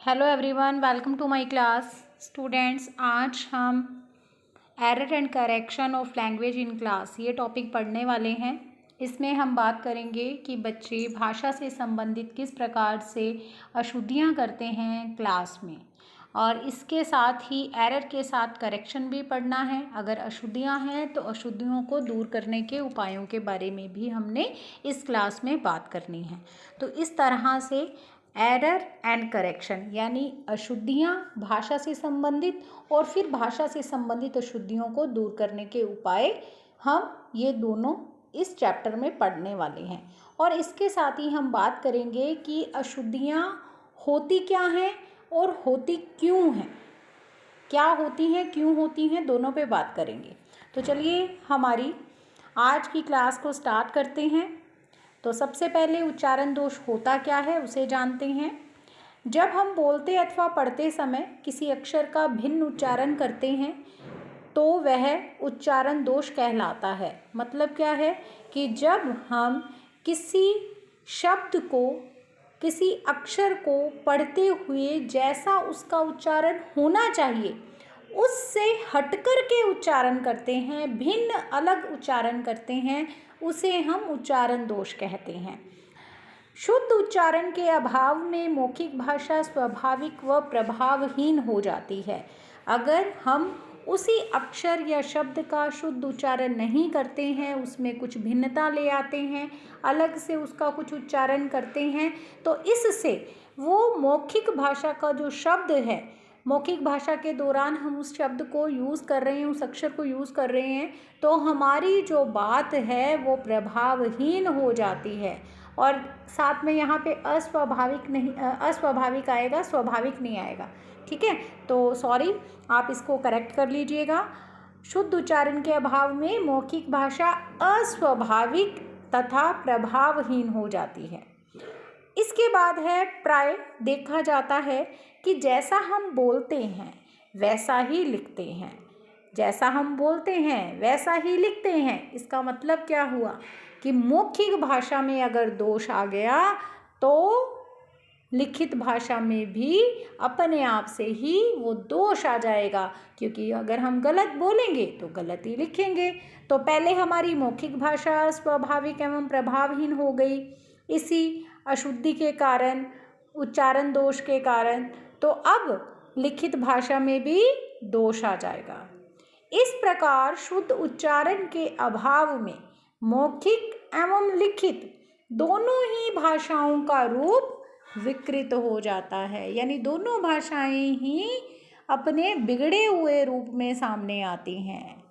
Hello everyone, welcome to my class. Students, आज हम error and correction of language in class ये topic पढ़ने वाले हैं। इसमें हम बात करेंगे कि बच्चे भाषा से संबंधित किस प्रकार से अशुद्धियाँ करते हैं क्लास में, और इसके साथ ही एरर के साथ करेक्शन भी पढ़ना है। अगर अशुद्धियाँ हैं तो अशुद्धियों को दूर करने के उपायों के बारे में भी हमने इस क्लास में बात करनी है। तो इस तरह से एरर एंड करेक्शन यानी अशुद्धियाँ भाषा से संबंधित और फिर भाषा से संबंधित अशुद्धियों को दूर करने के उपाय हम ये दोनों इस चैप्टर में पढ़ने वाले हैं। और इसके साथ ही हम बात करेंगे कि अशुद्धियाँ होती क्या हैं और होती क्यों हैं, क्या होती हैं, क्यों होती हैं, दोनों पे बात करेंगे। तो चलिए हमारी आज की क्लास को स्टार्ट करते हैं। तो सबसे पहले उच्चारण दोष होता क्या है उसे जानते हैं। जब हम बोलते अथवा पढ़ते समय किसी अक्षर का भिन्न उच्चारण करते हैं तो वह उच्चारण दोष कहलाता है। मतलब क्या है कि जब हम किसी शब्द को, किसी अक्षर को पढ़ते हुए जैसा उसका उच्चारण होना चाहिए उससे हटकर के उच्चारण करते हैं, भिन्न अलग उच्चारण करते हैं, उसे हम उच्चारण दोष कहते हैं। शुद्ध उच्चारण के अभाव में मौखिक भाषा स्वाभाविक व प्रभावहीन हो जाती है। अगर हम उसी अक्षर या शब्द का शुद्ध उच्चारण नहीं करते हैं, उसमें कुछ भिन्नता ले आते हैं, अलग से उसका कुछ उच्चारण करते हैं, तो इससे वो मौखिक भाषा का जो शब्द है, मौखिक भाषा के दौरान हम उस शब्द को यूज़ कर रहे हैं, उस अक्षर को यूज़ कर रहे हैं, तो हमारी जो बात है वो प्रभावहीन हो जाती है। और साथ में यहाँ पे अस्वाभाविक नहीं, अस्वाभाविक आएगा, स्वाभाविक नहीं आएगा। ठीक है, तो सॉरी, आप इसको करेक्ट कर लीजिएगा। शुद्ध उच्चारण के अभाव में मौखिक भाषा अस्वाभाविक तथा प्रभावहीन हो जाती है। इसके बाद है प्राय देखा जाता है कि जैसा हम बोलते हैं वैसा ही लिखते हैं, जैसा हम बोलते हैं वैसा ही लिखते हैं। इसका मतलब क्या हुआ कि मौखिक भाषा में अगर दोष आ गया तो लिखित भाषा में भी अपने आप से ही वो दोष आ जाएगा, क्योंकि अगर हम गलत बोलेंगे तो गलत ही लिखेंगे। तो पहले हमारी मौखिक भाषा स्वाभाविक एवं प्रभावहीन हो गई इसी अशुद्धि के कारण, उच्चारण दोष के कारण। तो अब लिखित भाषा में भी दोष आ जाएगा। इस प्रकार शुद्ध उच्चारण के अभाव में मौखिक एवं लिखित दोनों ही भाषाओं का रूप विकृत हो जाता है, यानी दोनों भाषाएं ही अपने बिगड़े हुए रूप में सामने आती हैं।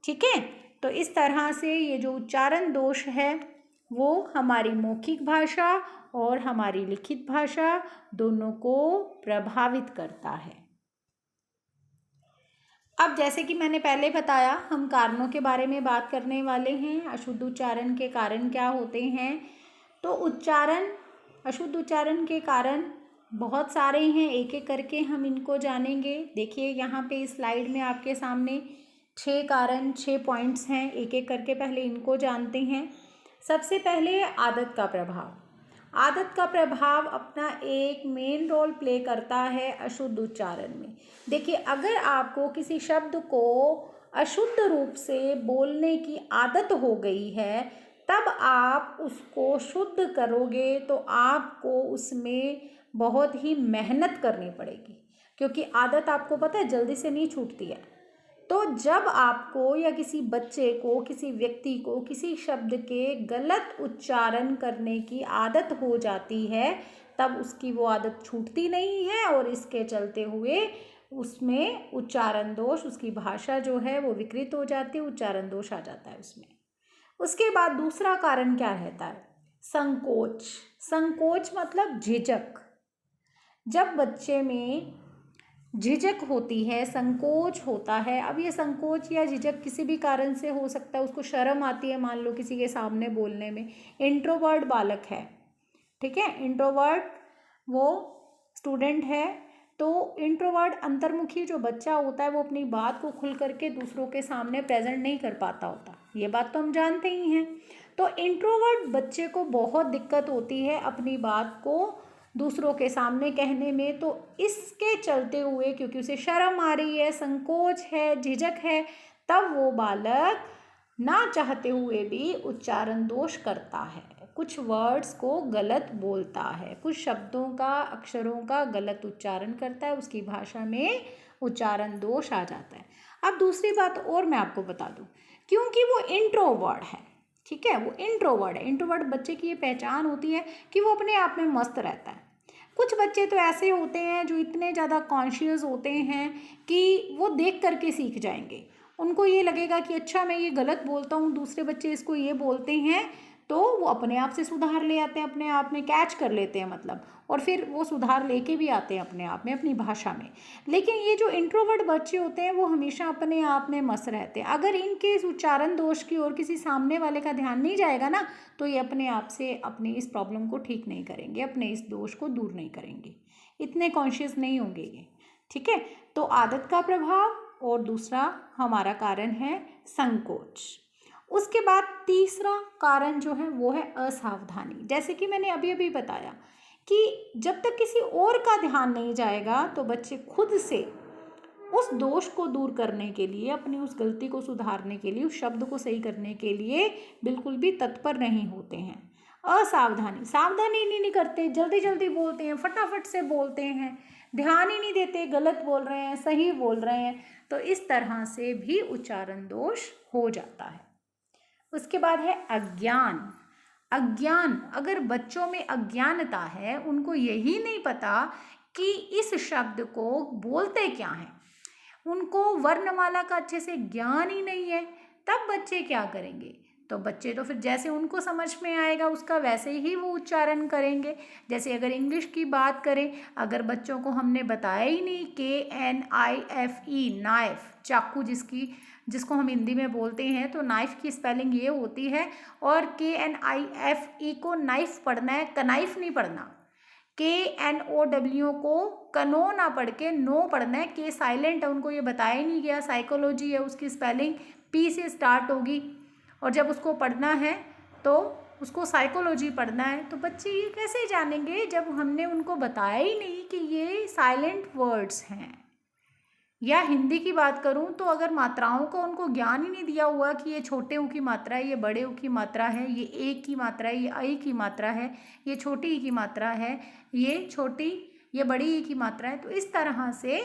ठीक है, तो इस तरह से ये जो उच्चारण दोष है वो हमारी मौखिक भाषा और हमारी लिखित भाषा दोनों को प्रभावित करता है। अब जैसे कि मैंने पहले बताया, हम कारणों के बारे में बात करने वाले हैं। अशुद्ध उच्चारण के कारण क्या होते हैं? तो अशुद्ध उच्चारण के कारण बहुत सारे हैं, एक एक करके हम इनको जानेंगे। देखिए यहाँ पे इस स्लाइड में आपके सामने 6 कारण, 6 पॉइंट्स हैं, एक एक करके पहले इनको जानते हैं। सबसे पहले आदत का प्रभाव। आदत का प्रभाव अपना एक मेन रोल प्ले करता है अशुद्ध उच्चारण में। देखिए, अगर आपको किसी शब्द को अशुद्ध रूप से बोलने की आदत हो गई है, तब आप उसको शुद्ध करोगे तो आपको उसमें बहुत ही मेहनत करनी पड़ेगी, क्योंकि आदत आपको पता है जल्दी से नहीं छूटती है। तो जब आपको या किसी बच्चे को, किसी व्यक्ति को किसी शब्द के गलत उच्चारण करने की आदत हो जाती है, तब उसकी वो आदत छूटती नहीं है और इसके चलते हुए उसमें उच्चारण दोष, उसकी भाषा जो है वो विकृत हो जाती है, उच्चारण दोष आ जाता है उसमें। उसके बाद दूसरा कारण क्या रहता है? संकोच। संकोच मतलब झिझक। जब बच्चे में झिझक होती है, संकोच होता है। अब ये संकोच या झिझक किसी भी कारण से हो सकता है, उसको शर्म आती है मान लो किसी के सामने बोलने में। इंट्रोवर्ट बालक है, ठीक है, इंट्रोवर्ट वो स्टूडेंट है, तो इंट्रोवर्ट अंतर्मुखी जो बच्चा होता है वो अपनी बात को खुल करके दूसरों के सामने प्रेजेंट नहीं कर पाता होता, ये बात तो हम जानते ही हैं। तो इंट्रोवर्ट बच्चे को बहुत दिक्कत होती है अपनी बात को दूसरों के सामने कहने में। तो इसके चलते हुए क्योंकि उसे शर्म आ रही है, संकोच है, झिझक है, तब वो बालक ना चाहते हुए भी उच्चारण दोष करता है, कुछ वर्ड्स को गलत बोलता है, कुछ शब्दों का, अक्षरों का गलत उच्चारण करता है, उसकी भाषा में उच्चारण दोष आ जाता है। अब दूसरी बात और मैं आपको बता दूं, क्योंकि वो इंट्रोवर्ट है, ठीक है, वो इंट्रोवर्ट है। इंट्रोवर्ट बच्चे की ये पहचान होती है कि वो अपने आप में मस्त रहता है। कुछ बच्चे तो ऐसे होते हैं जो इतने ज़्यादा कॉन्शियस होते हैं कि वो देख करके सीख जाएंगे। उनको ये लगेगा कि अच्छा मैं ये गलत बोलता हूँ, दूसरे बच्चे इसको ये बोलते हैं, तो वो अपने आप से सुधार ले आते हैं, अपने आप में कैच कर लेते हैं मतलब, और फिर वो सुधार लेके भी आते हैं अपने आप में, अपनी भाषा में। लेकिन ये जो इंट्रोवर्ट बच्चे होते हैं वो हमेशा अपने आप में मस्त रहते हैं। अगर इनके इस उच्चारण दोष की ओर किसी सामने वाले का ध्यान नहीं जाएगा ना, तो ये अपने आप से अपनी इस प्रॉब्लम को ठीक नहीं करेंगे, अपने इस दोष को दूर नहीं करेंगे, इतने कॉन्शियस नहीं होंगे ये, ठीक है। तो आदत का प्रभाव, और दूसरा हमारा कारण है संकोच। उसके बाद तीसरा कारण जो है वो है असावधानी। जैसे कि मैंने अभी अभी बताया कि जब तक किसी और का ध्यान नहीं जाएगा तो बच्चे खुद से उस दोष को दूर करने के लिए, अपनी उस गलती को सुधारने के लिए, उस शब्द को सही करने के लिए बिल्कुल भी तत्पर नहीं होते हैं। असावधानी, सावधानी नहीं करते, जल्दी जल्दी बोलते हैं, फटाफट से बोलते हैं, ध्यान ही नहीं देते, गलत बोल रहे हैं, सही बोल रहे हैं, तो इस तरह से भी उच्चारण दोष हो जाता है। उसके बाद है अज्ञान। अज्ञान, अगर बच्चों में अज्ञानता है, उनको यही नहीं पता कि इस शब्द को बोलते क्या हैं, उनको वर्णमाला का अच्छे से ज्ञान ही नहीं है, तब बच्चे क्या करेंगे? तो बच्चे तो फिर जैसे उनको समझ में आएगा उसका वैसे ही वो उच्चारण करेंगे। जैसे अगर इंग्लिश की बात करें, अगर बच्चों को हमने बताया ही नहीं KNIFE, नाइफ, चाकू जिसको हम हिंदी में बोलते हैं, तो नाइफ की स्पेलिंग ये होती है, और KNIFE को नाइफ पढ़ना है, कनाइफ नहीं पढ़ना। KNOW को कनो ना पढ़ के नो पढ़ना है, के साइलेंट है, उनको ये बताया ही नहीं गया। साइकोलॉजी है, उसकी स्पेलिंग P से स्टार्ट होगी, और जब उसको पढ़ना है तो उसको साइकोलॉजी पढ़ना है। तो बच्चे ये कैसे जानेंगे जब हमने उनको बताया ही नहीं कि ये साइलेंट वर्ड्स हैं। या हिंदी की बात करूं तो अगर मात्राओं का उनको ज्ञान ही नहीं दिया हुआ कि ये छोटे ऊ की मात्रा है, ये बड़े ऊ की मात्रा है, ये ए की मात्रा है, ये आई की मात्रा है, ये छोटी ई की मात्रा है, ये बड़ी ई की मात्रा है, तो इस तरह से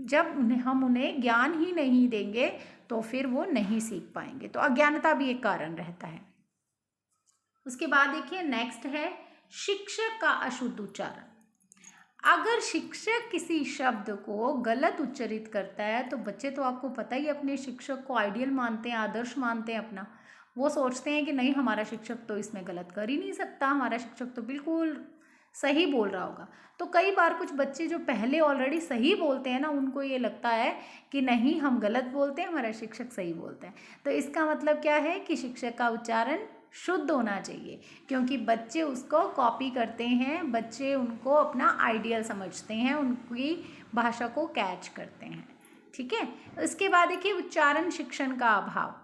जब हम उन्हें ज्ञान ही नहीं देंगे तो फिर वो नहीं सीख पाएंगे। तो अज्ञानता भी एक कारण रहता है। उसके बाद देखिए नेक्स्ट है शिक्षक का अशुद्ध उच्चारण। अगर शिक्षक किसी शब्द को गलत उच्चरित करता है तो बच्चे, तो आपको पता ही, अपने शिक्षक को आइडियल मानते हैं, आदर्श मानते हैं अपना। वो सोचते हैं कि नहीं, हमारा शिक्षक तो इसमें गलत कर ही नहीं सकता, हमारा शिक्षक तो बिल्कुल सही बोल रहा होगा। तो कई बार कुछ बच्चे जो पहले ऑलरेडी सही बोलते हैं ना, उनको ये लगता है कि नहीं, हम गलत बोलते हैं, हमारा शिक्षक सही बोलते हैं। तो इसका मतलब क्या है कि शिक्षक का उच्चारण शुद्ध होना चाहिए, क्योंकि बच्चे उसको कॉपी करते हैं, बच्चे उनको अपना आइडियल समझते हैं, उनकी भाषा को कैच करते हैं, ठीक है। इसके बाद देखिए उच्चारण शिक्षण का अभाव।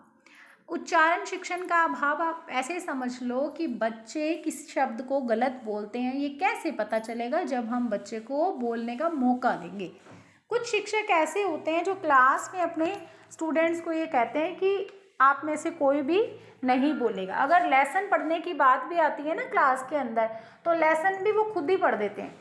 उच्चारण शिक्षण का अभाव आप ऐसे समझ लो कि बच्चे किस शब्द को गलत बोलते हैं, ये कैसे पता चलेगा? जब हम बच्चे को बोलने का मौका देंगे। कुछ शिक्षक ऐसे होते हैं जो क्लास में अपने स्टूडेंट्स को ये कहते हैं कि आप में से कोई भी नहीं बोलेगा। अगर लेसन पढ़ने की बात भी आती है ना क्लास के अंदर, तो लेसन भी वो खुद ही पढ़ देते हैं।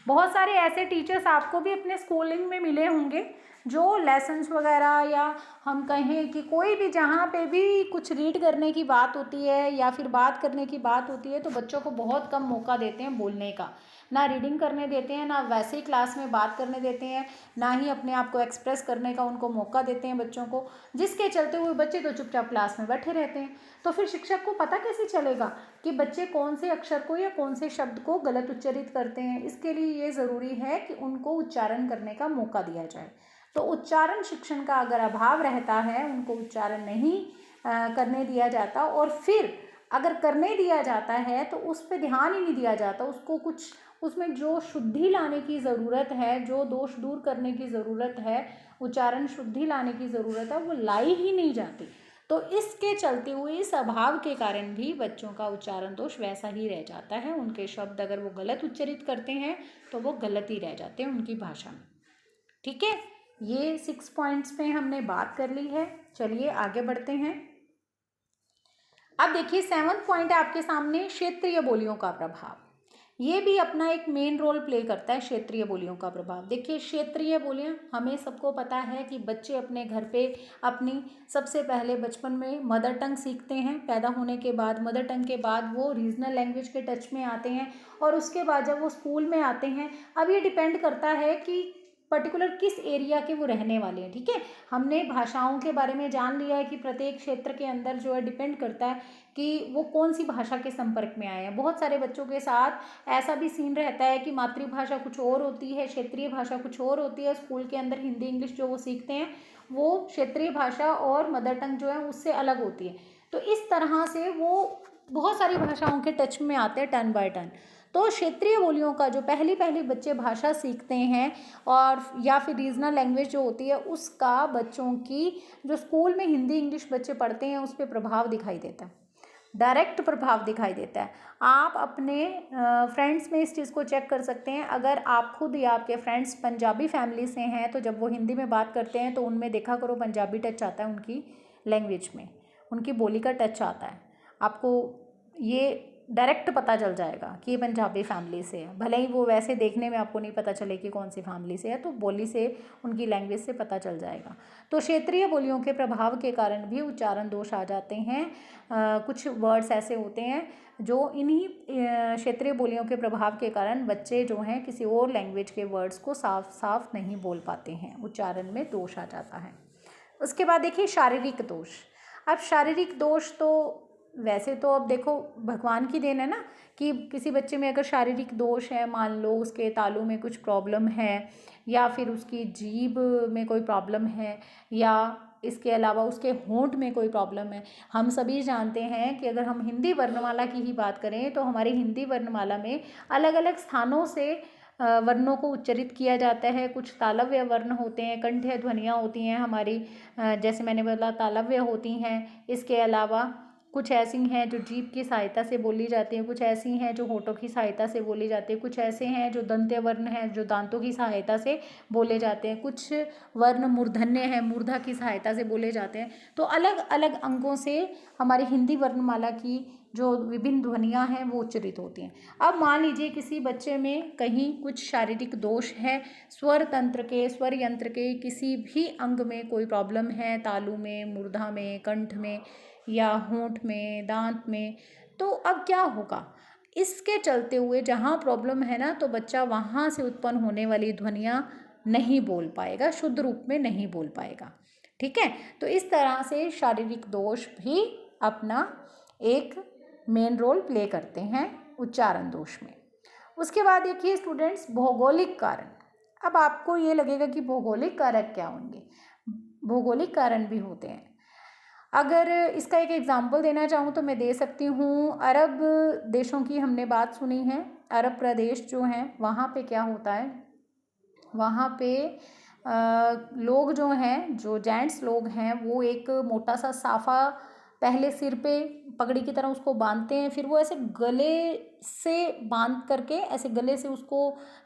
बहुत सारे ऐसे टीचर्स आपको भी अपने स्कूलिंग में मिले होंगे जो लेसन्स वगैरह, या हम कहें कि कोई भी जहाँ पे भी कुछ रीड करने की बात होती है या फिर बात करने की बात होती है, तो बच्चों को बहुत कम मौका देते हैं बोलने का। ना रीडिंग करने देते हैं, ना वैसे ही क्लास में बात करने देते हैं, ना ही अपने आप को एक्सप्रेस करने का उनको मौका देते हैं बच्चों को, जिसके चलते हुए बच्चे तो चुपचाप क्लास में बैठे रहते हैं। तो फिर शिक्षक को पता कैसे चलेगा कि बच्चे कौन से अक्षर को या कौन से शब्द को गलत उच्चरित करते हैं? इसके लिए ये ज़रूरी है कि उनको उच्चारण करने का मौका दिया जाए। तो उच्चारण शिक्षण का अगर अभाव रहता है, उनको उच्चारण नहीं करने दिया जाता, और फिर अगर करने दिया जाता है तो उस पर ध्यान ही नहीं दिया जाता, उसको कुछ उसमें जो शुद्धि लाने की ज़रूरत है, जो दोष दूर करने की ज़रूरत है, उच्चारण शुद्धि लाने की ज़रूरत है, वो लाई ही नहीं जाती। तो इसके चलते हुए इस अभाव के कारण भी बच्चों का उच्चारण दोष वैसा ही रह जाता है। उनके शब्द अगर वो गलत उच्चरित करते हैं तो वो गलत ही रह जाते हैं उनकी भाषा में। ठीक है, ये 6 पॉइंट्स पे हमने बात कर ली है। चलिए आगे बढ़ते हैं। अब देखिए 7वां पॉइंट है आपके सामने, क्षेत्रीय बोलियों का प्रभाव। ये भी अपना एक मेन रोल प्ले करता है, क्षेत्रीय बोलियों का प्रभाव। देखिए क्षेत्रीय बोलियां हमें सबको पता है कि बच्चे अपने घर पे अपनी सबसे पहले बचपन में मदर टंग सीखते हैं। पैदा होने के बाद मदर टंग के बाद वो रीजनल लैंग्वेज के टच में आते हैं और उसके बाद जब वो स्कूल में आते हैं, अब ये डिपेंड करता है कि पर्टिकुलर किस एरिया के वो रहने वाले हैं। ठीक है, हमने भाषाओं के बारे में जान लिया है कि प्रत्येक क्षेत्र के अंदर जो है डिपेंड करता है कि वो कौन सी भाषा के संपर्क में आए हैं। बहुत सारे बच्चों के साथ ऐसा भी सीन रहता है कि मातृभाषा कुछ और होती है, क्षेत्रीय भाषा कुछ और होती है। स्कूल के अंदर हिंदी इंग्लिश जो वो सीखते हैं वो क्षेत्रीय भाषा और मदर टंग जो है उससे अलग होती है। तो इस तरह से वो बहुत सारी भाषाओं के टच में आते हैं टर्न बाय टर्न। तो क्षेत्रीय बोलियों का जो पहली पहली बच्चे भाषा सीखते हैं और या फिर रीजनल लैंग्वेज जो होती है उसका बच्चों की जो स्कूल में हिंदी इंग्लिश बच्चे पढ़ते हैं उस पर प्रभाव दिखाई देता है, डायरेक्ट प्रभाव दिखाई देता है। आप अपने फ्रेंड्स में इस चीज़ को चेक कर सकते हैं। अगर आप खुद या आपके फ्रेंड्स पंजाबी फैमिली से हैं तो जब वो हिंदी में बात करते हैं तो उनमें देखा करो पंजाबी टच आता है, उनकी लैंग्वेज में उनकी बोली का टच आता है। आपको ये डायरेक्ट पता चल जाएगा कि ये पंजाबी फैमिली से है, भले ही वो वैसे देखने में आपको नहीं पता चले कि कौन सी फैमिली से है, तो बोली से उनकी लैंग्वेज से पता चल जाएगा। तो क्षेत्रीय बोलियों के प्रभाव के कारण भी उच्चारण दोष आ जाते हैं। कुछ वर्ड्स ऐसे होते हैं जो इन्हीं क्षेत्रीय बोलियों के प्रभाव के कारण बच्चे जो हैं किसी और लैंग्वेज के वर्ड्स को साफ साफ नहीं बोल पाते हैं, उच्चारण में दोष आ जाता है। उसके बाद देखिए शारीरिक दोष। अब शारीरिक दोष तो वैसे तो अब देखो भगवान की देन है ना कि किसी बच्चे में अगर शारीरिक दोष है, मान लो उसके तालू में कुछ प्रॉब्लम है या फिर उसकी जीभ में कोई प्रॉब्लम है या इसके अलावा उसके होंठ में कोई प्रॉब्लम है। हम सभी जानते हैं कि अगर हम हिंदी वर्णमाला की ही बात करें तो हमारी हिंदी वर्णमाला में अलग अलग स्थानों से वर्णों को उच्चरित किया जाता है। कुछ तालव्य वर्ण होते हैं, कंठ्य ध्वनियाँ होती हैं हमारी, जैसे मैंने बोला तालव्य होती हैं। इसके अलावा कुछ ऐसी हैं जो जीभ की सहायता से बोली जाती हैं, कुछ ऐसी हैं जो होठों की सहायता से बोली जाती है, कुछ ऐसे हैं जो दंत्य वर्ण हैं जो दांतों की सहायता से बोले जाते हैं, कुछ वर्ण मूर्धन्य हैं मूर्धा की सहायता से बोले जाते हैं। तो अलग अलग अंगों से हमारी हिंदी वर्णमाला की जो विभिन्न ध्वनियाँ हैं वो उच्चरित होती हैं। अब मान लीजिए किसी बच्चे में कहीं कुछ शारीरिक दोष है, स्वर तंत्र के स्वर यंत्र के किसी भी अंग में कोई प्रॉब्लम है, तालू में, मूर्धा में, कंठ में या होंठ में, दांत में, तो अब क्या होगा? इसके चलते हुए जहाँ प्रॉब्लम है ना तो बच्चा वहाँ से उत्पन्न होने वाली ध्वनियाँ नहीं बोल पाएगा, शुद्ध रूप में नहीं बोल पाएगा। ठीक है, तो इस तरह से शारीरिक दोष भी अपना एक मेन रोल प्ले करते हैं उच्चारण दोष में। उसके बाद देखिए स्टूडेंट्स भौगोलिक कारण। अब आपको ये लगेगा कि भौगोलिक कारक क्या होंगे? भौगोलिक कारण भी होते हैं। अगर इसका एक एग्जाम्पल देना चाहूँ तो मैं दे सकती हूँ। अरब देशों की हमने बात सुनी है, अरब प्रदेश जो हैं वहाँ पे क्या होता है, वहाँ पे लोग जो हैं, जो जेंट्स लोग हैं वो एक मोटा सा साफा पहले सिर पे पगड़ी की तरह उसको बांधते हैं, फिर वो ऐसे गले से बांध करके ऐसे गले से उसको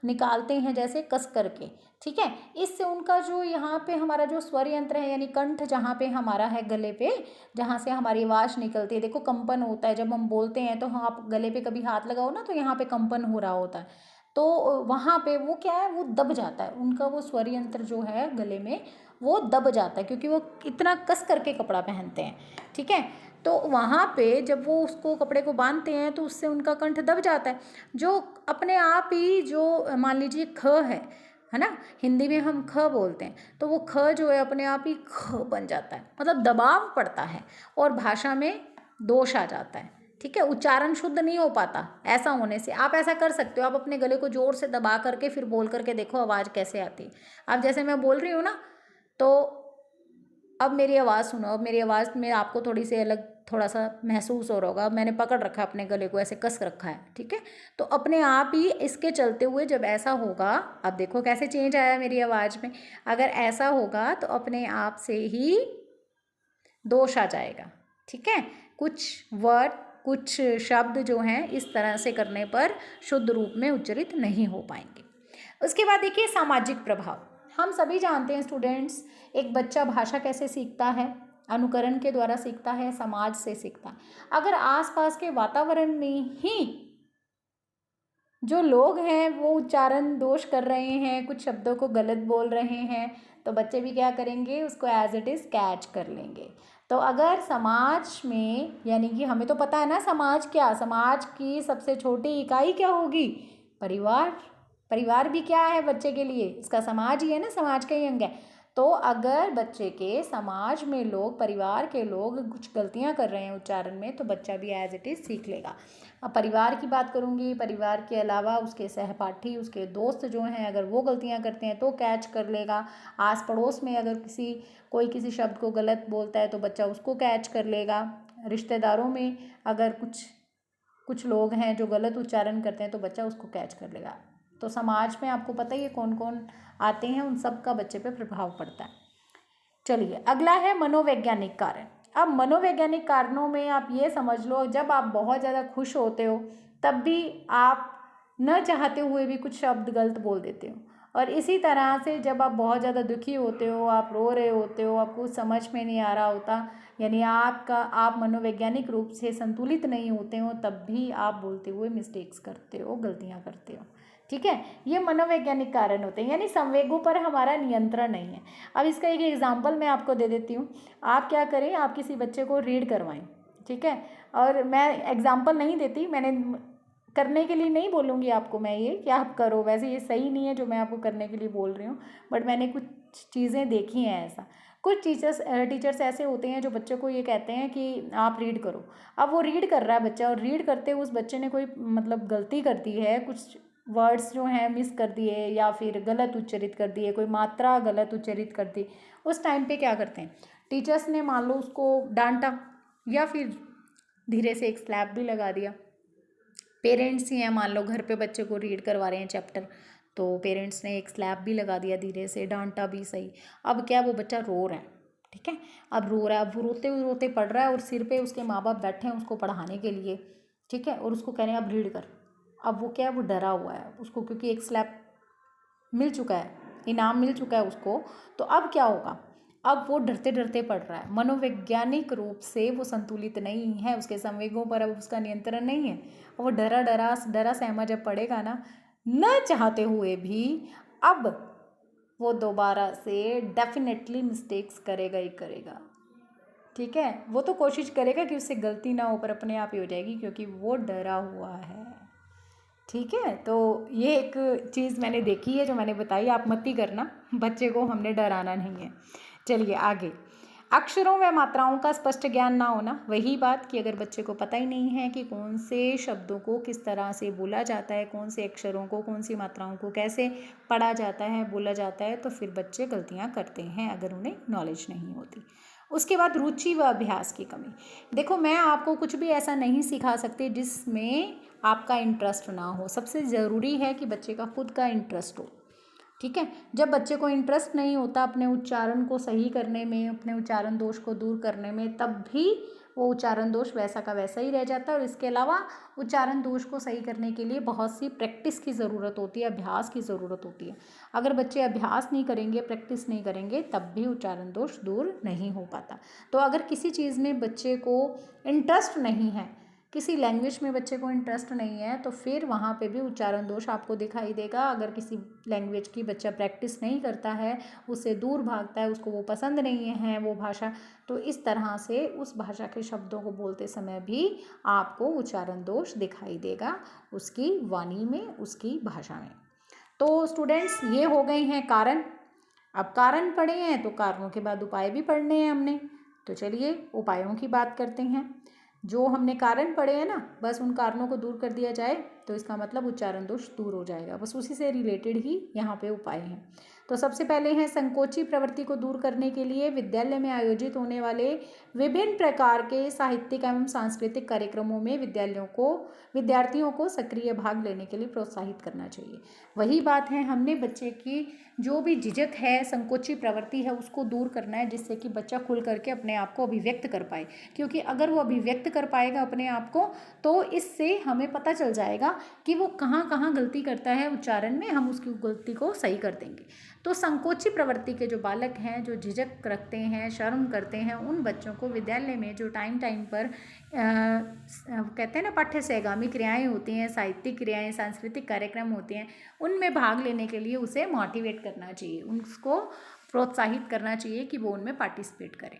निकालते हैं जैसे कस करके। ठीक है, इससे उनका जो यहाँ पे हमारा जो स्वर यंत्र है यानी कंठ जहाँ पे हमारा है गले पे, जहाँ से हमारी आवाज़ निकलती है, देखो कंपन होता है जब हम बोलते हैं तो हाँ आप गले पे कभी हाथ लगाओ ना तो यहाँ पे कंपन हो रहा होता है, तो वहाँ पे वो क्या है वो दब जाता है, उनका वो स्वर यंत्र जो है गले में वो दब जाता है क्योंकि वो इतना कस करके कपड़ा पहनते हैं। ठीक है, तो वहाँ पे जब वो उसको कपड़े को बांधते हैं तो उससे उनका कंठ दब जाता है, जो अपने आप ही जो मान लीजिए ख है ना, हिंदी में हम ख बोलते हैं तो वो ख जो है अपने आप ही ख बन जाता है, मतलब दबाव पड़ता है और भाषा में दोष आ जाता है। ठीक है, उच्चारण शुद्ध नहीं हो पाता। ऐसा होने से आप ऐसा कर सकते हो, आप अपने गले को जोर से दबा करके फिर बोल करके देखो आवाज़ कैसे आती है। अब जैसे मैं बोल रही हूँ ना, तो अब मेरी आवाज़ सुनो, अब मेरी आवाज़ में आपको थोड़ी सी अलग थोड़ा सा महसूस हो रहा होगा। अब मैंने पकड़ रखा है अपने गले को, ऐसे कस रखा है। ठीक है, तो अपने आप ही इसके चलते हुए जब ऐसा होगा, अब देखो कैसे चेंज आया मेरी आवाज़ में। अगर ऐसा होगा तो अपने आप से ही दोष आ जाएगा। ठीक है, कुछ वर्ड, कुछ शब्द जो हैं इस तरह से करने पर शुद्ध रूप में उच्चारित नहीं हो पाएंगे। उसके बाद देखिए सामाजिक प्रभाव। हम सभी जानते हैं स्टूडेंट्स, एक बच्चा भाषा कैसे सीखता है? अनुकरण के द्वारा सीखता है, समाज से सीखता है। अगर आसपास के वातावरण में ही जो लोग हैं वो उच्चारण दोष कर रहे हैं, कुछ शब्दों को गलत बोल रहे हैं, तो बच्चे भी क्या करेंगे, उसको एज इट इज़ कैच कर लेंगे। तो अगर समाज में, यानी कि हमें तो पता है ना समाज क्या, समाज की सबसे छोटी इकाई क्या होगी? परिवार। परिवार भी क्या है बच्चे के लिए? इसका समाज ही है ना, समाज का ही अंग है। तो अगर बच्चे के समाज में लोग, परिवार के लोग कुछ गलतियां कर रहे हैं उच्चारण में, तो बच्चा भी एज इट इज़ सीख लेगा। अब परिवार की बात करूँगी, परिवार के अलावा उसके सहपाठी, उसके दोस्त जो हैं, अगर वो गलतियां करते हैं तो कैच कर लेगा। आस पड़ोस में अगर कोई किसी शब्द को गलत बोलता है तो बच्चा उसको कैच कर लेगा। रिश्तेदारों में अगर कुछ लोग हैं जो गलत उच्चारण करते हैं तो बच्चा उसको कैच कर लेगा। तो समाज में आपको पता ही है कौन कौन आते हैं, उन सब का बच्चे पे प्रभाव पड़ता है। चलिए अगला है मनोवैज्ञानिक कारण। अब मनोवैज्ञानिक कारणों में आप ये समझ लो, जब आप बहुत ज़्यादा खुश होते हो तब भी आप न चाहते हुए भी कुछ शब्द गलत बोल देते हो, और इसी तरह से जब आप बहुत ज़्यादा दुखी होते हो, आप रो रहे होते हो, आपको कुछ समझ में नहीं आ रहा होता, यानी आप मनोवैज्ञानिक रूप से संतुलित नहीं होते हो, तब भी आप बोलते हुए मिस्टेक्स करते हो, गलतियाँ करते हो। ठीक है, ये मनोवैज्ञानिक कारण होते हैं, यानी संवेगों पर हमारा नियंत्रण नहीं है। अब इसका एक एग्जांपल मैं आपको दे देती हूँ। आप क्या करें, आप किसी बच्चे को रीड करवाएं, ठीक है, और मैं एग्जांपल नहीं देती, मैंने करने के लिए नहीं बोलूँगी आपको मैं ये कि आप करो, वैसे ये सही नहीं है जो मैं आपको करने के लिए बोल रही हूँ, बट मैंने कुछ चीज़ें देखी हैं ऐसा। कुछ टीचर्स ऐसे होते हैं जो बच्चे को ये कहते हैं कि आप रीड करो। अब वो रीड कर रहा है बच्चा, और रीड करते हुए उस बच्चे ने कोई मतलब गलती कर दी है, कुछ वर्ड्स जो हैं मिस कर दिए या फिर गलत उच्चारित कर दिए, कोई मात्रा गलत उच्चारित कर दी। उस टाइम पे क्या करते हैं, टीचर्स ने मान लो उसको डांटा या फिर धीरे से एक स्लैप भी लगा दिया। पेरेंट्स ही हैं, मान लो घर पे बच्चे को रीड करवा रहे हैं चैप्टर, तो पेरेंट्स ने एक स्लैप भी लगा दिया, धीरे से डांटा भी सही। अब क्या, वो बच्चा रो रहा है, ठीक है, अब रो रहा है, अब वो रोते रोते पढ़ रहा है, और सिर पे उसके माँ बाप बैठे हैं उसको पढ़ाने के लिए, ठीक है, और उसको कह रहे हैं अब रीड कर। अब वो क्या है, वो डरा हुआ है उसको, क्योंकि एक स्लैप मिल चुका है, इनाम मिल चुका है उसको, तो अब क्या होगा, अब वो डरते डरते पढ़ रहा है, मनोवैज्ञानिक रूप से वो संतुलित नहीं है, उसके संवेगों पर अब उसका नियंत्रण नहीं है, वो डरा सहमा जब पढ़ेगा ना, न चाहते हुए भी, अब वो दोबारा से डेफिनेटली मिस्टेक्स करेगा ही करेगा। ठीक है, वो तो कोशिश करेगा कि उससे गलती ना हो, पर अपने आप ही हो जाएगी क्योंकि वो डरा हुआ है। ठीक है, तो ये एक चीज़ मैंने देखी है जो मैंने बताई, आप मत ही करना, बच्चे को हमने डराना नहीं है। चलिए आगे, अक्षरों व मात्राओं का स्पष्ट ज्ञान ना होना। वही बात कि अगर बच्चे को पता ही नहीं है कि कौन से शब्दों को किस तरह से बोला जाता है, कौन से अक्षरों को, कौन सी मात्राओं को कैसे पढ़ा जाता है, बोला जाता है, तो फिर बच्चे गलतियाँ करते हैं अगर उन्हें नॉलेज नहीं होती। उसके बाद रुचि व अभ्यास की कमी। देखो, मैं आपको कुछ भी ऐसा नहीं सिखा सकती जिसमें आपका इंटरेस्ट ना हो। सबसे ज़रूरी है कि बच्चे का खुद का इंटरेस्ट हो। ठीक है, जब बच्चे को इंटरेस्ट नहीं होता अपने उच्चारण को सही करने में, अपने उच्चारण दोष को दूर करने में, तब भी वो उच्चारण दोष वैसा का वैसा ही रह जाता है। और इसके अलावा उच्चारण दोष को सही करने के लिए बहुत सी प्रैक्टिस की ज़रूरत होती है, अभ्यास की ज़रूरत होती है। अगर बच्चे अभ्यास नहीं करेंगे, प्रैक्टिस नहीं करेंगे, तब भी उच्चारण दोष दूर नहीं हो पाता। तो अगर किसी चीज़ में बच्चे को इंटरेस्ट नहीं है, किसी लैंग्वेज में बच्चे को इंटरेस्ट नहीं है, तो फिर वहाँ पे भी उच्चारण दोष आपको दिखाई देगा। अगर किसी लैंग्वेज की बच्चा प्रैक्टिस नहीं करता है, उससे दूर भागता है, उसको वो पसंद नहीं है वो भाषा, तो इस तरह से उस भाषा के शब्दों को बोलते समय भी आपको उच्चारण दोष दिखाई देगा, उसकी वाणी में, उसकी भाषा में। तो स्टूडेंट्स, ये हो गए हैं कारण। अब कारण पढ़े हैं तो कारणों के बाद उपाय भी पढ़ने हैं हमने, तो चलिए उपायों की बात करते हैं। जो हमने कारण पढ़े हैं ना, बस उन कारणों को दूर कर दिया जाए तो इसका मतलब उच्चारण दोष दूर हो जाएगा। बस उसी से रिलेटेड ही यहाँ पे उपाय हैं। तो सबसे पहले हैं संकोची प्रवृत्ति को दूर करने के लिए विद्यालय में आयोजित होने वाले विभिन्न प्रकार के साहित्यिक एवं सांस्कृतिक कार्यक्रमों में विद्यार्थियों को सक्रिय भाग लेने के लिए प्रोत्साहित करना चाहिए। वही बात है, हमने बच्चे की जो भी झिझक है, संकोची प्रवृत्ति है, उसको दूर करना है, जिससे कि बच्चा खुल करके अपने आप को अभिव्यक्त कर पाए। क्योंकि अगर वो अभिव्यक्त कर पाएगा अपने आप को, तो इससे हमें पता चल जाएगा कि वो कहाँ कहाँ गलती करता है उच्चारण में, हम उसकी गलती को सही कर देंगे। तो संकोची प्रवृत्ति के जो बालक हैं, जो झिझक रखते हैं, शर्म करते हैं, उन बच्चों को विद्यालय में जो टाइम पर कहते हैं ना, पाठ्य सहगामी क्रियाएं होती हैं, साहित्यिक क्रियाएं, सांस्कृतिक कार्यक्रम होते हैं, उनमें भाग लेने के लिए उसे मोटिवेट करना चाहिए, उसको प्रोत्साहित करना चाहिए कि वो उनमें पार्टिसिपेट करें।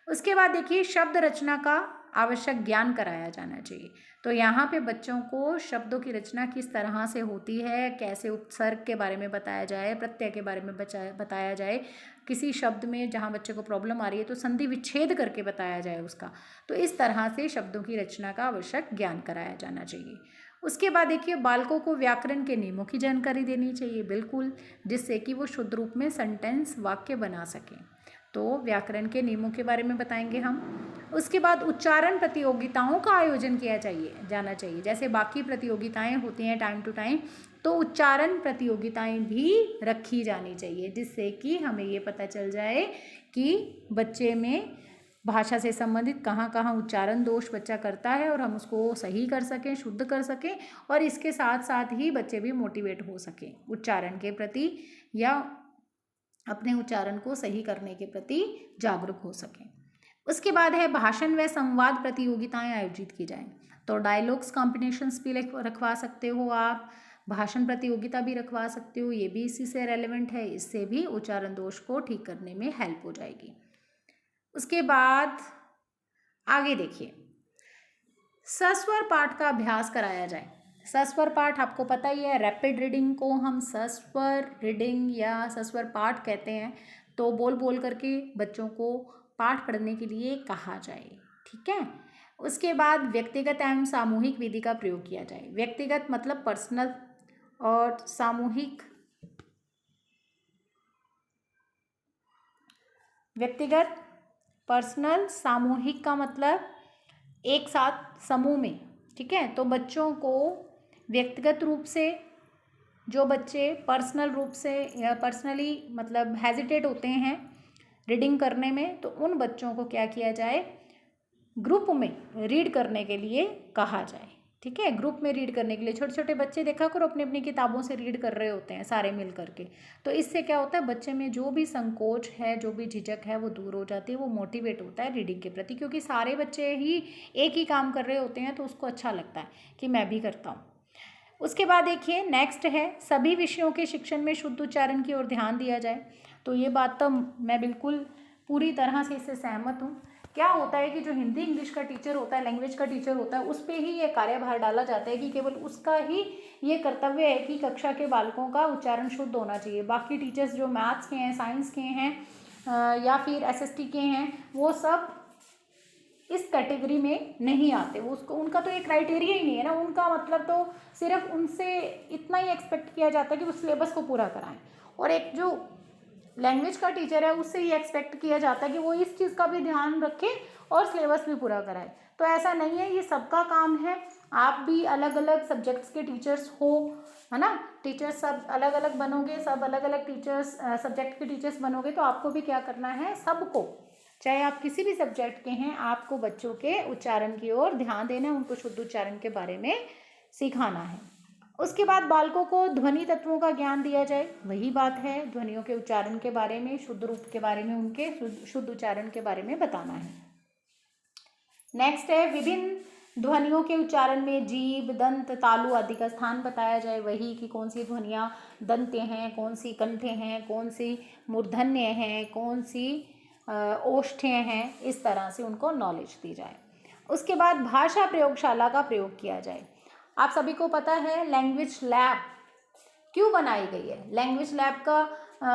उसके बाद देखिए, शब्द रचना का आवश्यक ज्ञान कराया जाना चाहिए। तो यहाँ पे बच्चों को शब्दों की रचना किस तरह से होती है, कैसे उपसर्ग के बारे में बताया जाए, प्रत्यय के बारे में बताया जाए, किसी शब्द में जहाँ बच्चे को प्रॉब्लम आ रही है तो संधि विच्छेद करके बताया जाए उसका। तो इस तरह से शब्दों की रचना का आवश्यक ज्ञान कराया जाना चाहिए। उसके बाद देखिए, बालकों को व्याकरण के नियमों की जानकारी देनी चाहिए, बिल्कुल, जिससे कि वो शुद्ध रूप में सेंटेंस, वाक्य बना सकें। तो व्याकरण के नियमों के बारे में बताएंगे हम। उसके बाद उच्चारण प्रतियोगिताओं का आयोजन किया जाना चाहिए। जैसे बाकी प्रतियोगिताएं होती हैं टाइम टू टाइम, तो उच्चारण प्रतियोगिताएं भी रखी जानी चाहिए, जिससे कि हमें ये पता चल जाए कि बच्चे में भाषा से संबंधित कहाँ कहाँ उच्चारण दोष बच्चा करता है, और हम उसको सही कर सकें, शुद्ध कर सकें, और इसके साथ साथ ही बच्चे भी मोटिवेट हो सकें उच्चारण के प्रति, या अपने उच्चारण को सही करने के प्रति जागरूक हो सकें। उसके बाद है भाषण व संवाद प्रतियोगिताएं आयोजित की जाएं। तो डायलॉग्स कॉम्बिनेशंस भी रखवा सकते हो आप, भाषण प्रतियोगिता भी रखवा सकते हो, ये भी इसी से रेलेवेंट है, इससे भी उच्चारण दोष को ठीक करने में हेल्प हो जाएगी। उसके बाद आगे देखिए, सस्वर पाठ का अभ्यास कराया जाए। सस्वर पाठ आपको पता ही है, रैपिड रीडिंग को हम सस्वर रीडिंग या सस्वर पाठ कहते हैं। तो बोल बोल करके बच्चों को पाठ पढ़ने के लिए कहा जाए, ठीक है। उसके बाद व्यक्तिगत एवं सामूहिक विधि का प्रयोग किया जाए। व्यक्तिगत मतलब पर्सनल, और सामूहिक, व्यक्तिगत पर्सनल, सामूहिक का मतलब एक साथ समूह में, ठीक है। तो बच्चों को व्यक्तिगत रूप से, जो बच्चे पर्सनल रूप से या पर्सनली मतलब हेजिटेट होते हैं रीडिंग करने में, तो उन बच्चों को क्या किया जाए, ग्रुप में रीड करने के लिए कहा जाए, ठीक है। ग्रुप में रीड करने के लिए छोटे छोटे बच्चे देखा करो अपनी अपनी किताबों से रीड कर रहे होते हैं सारे मिल करके। तो इससे क्या होता है, बच्चे में जो भी संकोच है, जो भी झिझक है, वो दूर हो जाती है, वो मोटिवेट होता है रीडिंग के प्रति, क्योंकि सारे बच्चे ही एक ही काम कर रहे होते हैं, तो उसको अच्छा लगता है कि मैं भी करता हूँ। उसके बाद देखिए, नेक्स्ट है सभी विषयों के शिक्षण में शुद्ध उच्चारण की ओर ध्यान दिया जाए। तो ये बात तो मैं बिल्कुल पूरी तरह से इससे सहमत हूँ। क्या होता है कि जो हिंदी इंग्लिश का टीचर होता है, लैंग्वेज का टीचर होता है, उस पर ही ये कार्यभार डाला जाता है कि केवल उसका ही ये कर्तव्य है कि कक्षा के बालकों का उच्चारण शुद्ध होना चाहिए। बाकी टीचर्स जो मैथ्स के हैं, साइंस के हैं या फिर एसएसटी के हैं, वो सब इस कैटेगरी में नहीं आते। वो उसको, उनका तो एक क्राइटेरिया ही नहीं है ना, उनका मतलब तो सिर्फ उनसे इतना ही एक्सपेक्ट किया जाता है कि वो सिलेबस को पूरा कराएं। और एक जो लैंग्वेज का टीचर है, उससे ये एक्सपेक्ट किया जाता है कि वो इस चीज़ का भी ध्यान रखे और सिलेबस भी पूरा कराए। तो ऐसा नहीं है, ये सबका काम है। आप भी अलग अलग सब्जेक्ट्स के टीचर्स हो, है ना, टीचर्स सब अलग अलग बनोगे, सब अलग अलग टीचर्स सब्जेक्ट के टीचर्स बनोगे, तो आपको भी क्या करना है, सबको, चाहे आप किसी भी सब्जेक्ट के हैं, आपको बच्चों के उच्चारण की ओर ध्यान देना है, उनको शुद्ध उच्चारण के बारे में सिखाना है। उसके बाद बालकों को ध्वनि तत्वों का ज्ञान दिया जाए। वही बात है, ध्वनियों के उच्चारण के बारे में, शुद्ध रूप के बारे में, उनके शुद्ध उच्चारण के बारे में बताना है। नेक्स्ट है विभिन्न ध्वनियों के उच्चारण में जीभ, दंत, तालु आदि का स्थान बताया जाए। वही कि कौन सी ध्वनियाँ दंते हैं, कौन सी कंठे हैं, कौन सी मूर्धन्य हैं, कौन सी ओष्ठ्य हैं, इस तरह से उनको नॉलेज दी जाए। उसके बाद भाषा प्रयोगशाला का प्रयोग किया जाए। आप सभी को पता है लैंग्वेज लैब क्यों बनाई गई है। लैंग्वेज लैब का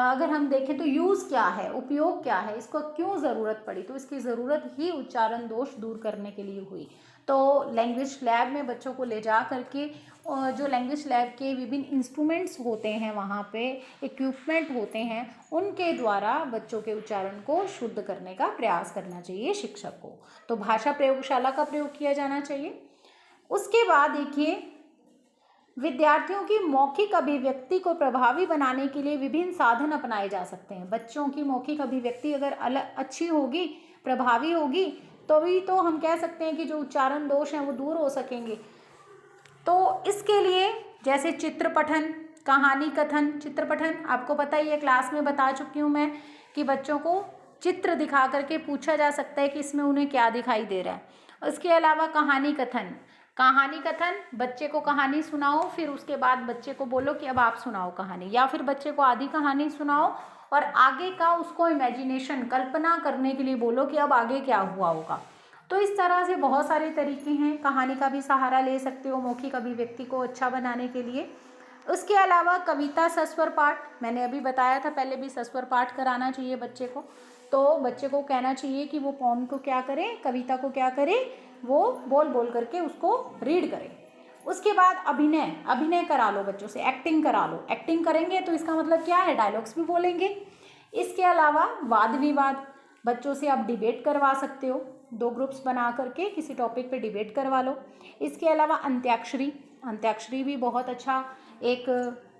अगर हम देखें तो यूज़ क्या है, उपयोग क्या है, इसको क्यों ज़रूरत पड़ी, तो इसकी ज़रूरत ही उच्चारण दोष दूर करने के लिए हुई। तो लैंग्वेज लैब में बच्चों को ले जा करके जो लैंग्वेज लैब के विभिन्न इंस्ट्रूमेंट्स होते हैं, वहाँ पे इक्विपमेंट होते हैं, उनके द्वारा बच्चों के उच्चारण को शुद्ध करने का प्रयास करना चाहिए शिक्षक को। तो भाषा प्रयोगशाला का प्रयोग किया जाना चाहिए। उसके बाद देखिए, विद्यार्थियों की मौखिक अभिव्यक्ति को प्रभावी बनाने के लिए विभिन्न साधन अपनाए जा सकते हैं। बच्चों की मौखिक अभिव्यक्ति अगर अच्छी होगी, प्रभावी होगी, तभी तो हम कह सकते हैं कि जो उच्चारण दोष हैं वो दूर हो सकेंगे। तो इसके लिए जैसे चित्र पठन, कहानी कथन। चित्र पठन आपको पता ही है, क्लास में बता चुकी हूँ मैं कि बच्चों को चित्र दिखा करके पूछा जा सकता है कि इसमें उन्हें क्या दिखाई दे रहा है। इसके अलावा कहानी कथन। कहानी कथन, बच्चे को कहानी सुनाओ, फिर उसके बाद बच्चे को बोलो कि अब आप सुनाओ कहानी, या फिर बच्चे को आधी कहानी सुनाओ और आगे का उसको इमेजिनेशन, कल्पना करने के लिए बोलो कि अब आगे क्या हुआ होगा। तो इस तरह से बहुत सारे तरीके हैं, कहानी का भी सहारा ले सकते हो मौखिक अभिव्यक्ति को अच्छा बनाने के लिए। उसके अलावा कविता, सस्वर पाठ, मैंने अभी बताया था पहले भी, सस्वर पाठ कराना चाहिए बच्चे को। तो बच्चे को कहना चाहिए कि वो पोम को क्या करे, कविता को क्या करे, वो बोल बोल करके उसको रीड करे। उसके बाद अभिनय करा लो बच्चों से, एक्टिंग करा लो। एक्टिंग करेंगे तो इसका मतलब क्या है, डायलॉग्स भी बोलेंगे। इसके अलावा वाद विवाद, बच्चों से आप डिबेट करवा सकते हो, 2 ग्रुप्स बना करके किसी टॉपिक पे डिबेट करवा लो। इसके अलावा अंत्याक्षरी भी बहुत अच्छा एक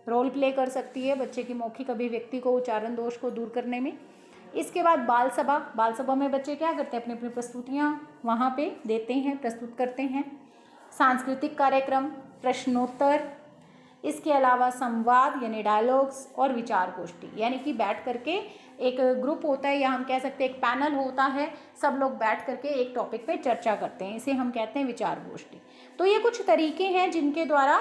रोल प्ले कर सकती है बच्चे की मौखिक अभिव्यक्ति को, उच्चारण दोष को दूर करने में। इसके बाद बाल सभा में बच्चे क्या करते हैं, अपनी अपनी प्रस्तुतियाँ वहाँ पे देते हैं, प्रस्तुत करते हैं। सांस्कृतिक कार्यक्रम, प्रश्नोत्तर, इसके अलावा संवाद यानी डायलॉग्स, और विचार गोष्ठी, यानी कि बैठ करके एक ग्रुप होता है, या हम कह सकते हैं एक पैनल होता है, सब लोग बैठ करके एक टॉपिक पे चर्चा करते हैं, इसे हम कहते हैं विचार गोष्ठी। तो ये कुछ तरीके हैं जिनके द्वारा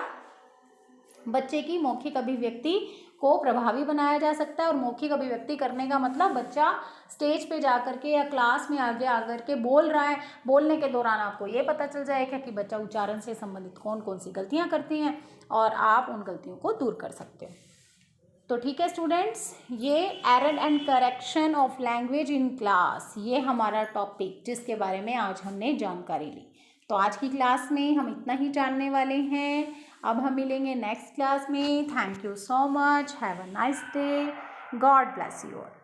बच्चे की मौखिक अभिव्यक्ति को प्रभावी बनाया जा सकता है। और मौखिक अभिव्यक्ति करने का मतलब बच्चा स्टेज पे जा करके या क्लास में आगे आकर के बोल रहा है, बोलने के दौरान आपको ये पता चल जाएगा कि बच्चा उच्चारण से संबंधित कौन कौन सी गलतियां करती हैं, और आप उन गलतियों को दूर कर सकते हो। तो ठीक है स्टूडेंट्स, ये error and correction of language in class, ये हमारा टॉपिक जिसके बारे में आज हमने जानकारी ली। तो आज की क्लास में हम इतना ही जानने वाले हैं। अब हम मिलेंगे नेक्स्ट क्लास में। Thank you so much, have a nice day, God bless you all.